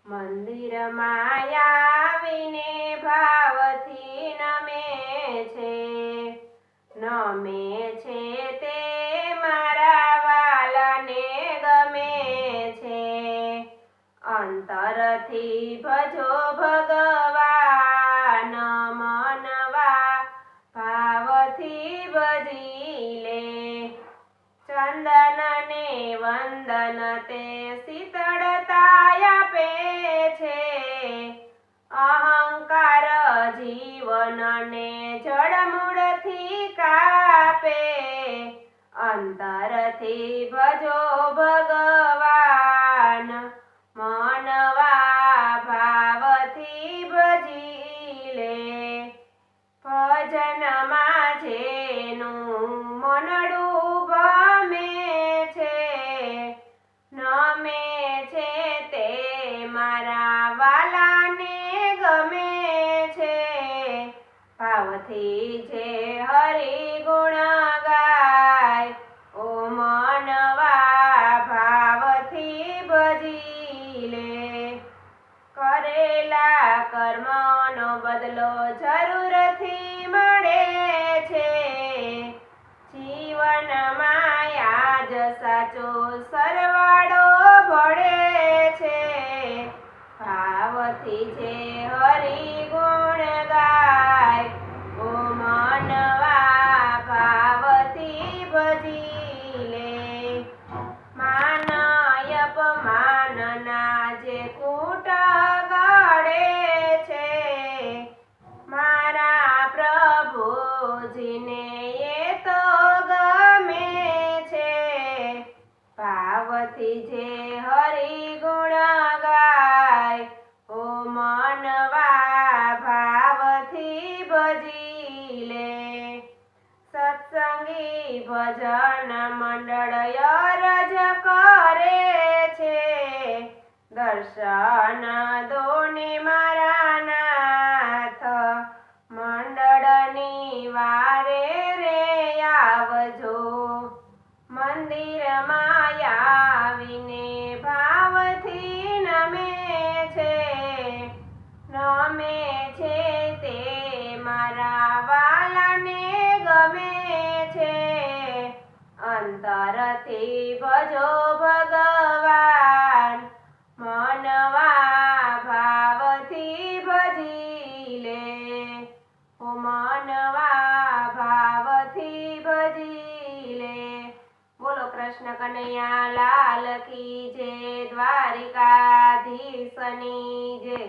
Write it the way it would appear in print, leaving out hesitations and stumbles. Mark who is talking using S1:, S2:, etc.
S1: મંદિરમાં આવીને ભાવથી નમે છે તે મારા વાલાને ગમે છે। અંતરથી ભજો ભગવાન મનવા ભાવથી ભજી લે। ચંદન ને વંદન તે શીતળતા આપે છે। અહંકાર જીવનને જડમૂળથી કાપે। અંતરથી ભજો ભગવાન મનવા ભાવથી ભજી લે। ભજનમાં જેનું મનડું નમે છે તે મારા વાલાને ગમે છે। ભાવથી જે હરિ ગુણ ગાય ઓ મનવા ભાવથી ભજી લે। કરેલા કર્મનો બદલો જરૂરથી મળે છે। જીવનમાં આજ સાચો સરવાળો ભળે છે। ભાવથી જે હરિ ગુણ ગાય ઓ મનવા ભાવથી ભજી લે। માન અપમાનના જે કૂટ ગળે છે મારા પ્રભુજીને એ તો ગમે છે। ભાવથી જે હરિ ગુણ ગાય ઓ મનવા ભાવથી ભજી લે। સત્સંગી ભજન મંડળ અરજ કરે છે। દર્શન દોને મારા નાથ મંડળની વારે રે આવજો। મંદિરમાં આવીને ભાવથી નમે છે તે મારા વાલાને ગમે છે। અંતરથી ભજો ભગવાન મનવા ભાવથી ભજી લે। ઓ મનવા ભાવથી ભજી લે। બોલો કૃષ્ણ કનૈયા લાલ કી જય, દ્વારિકાધીશની જય।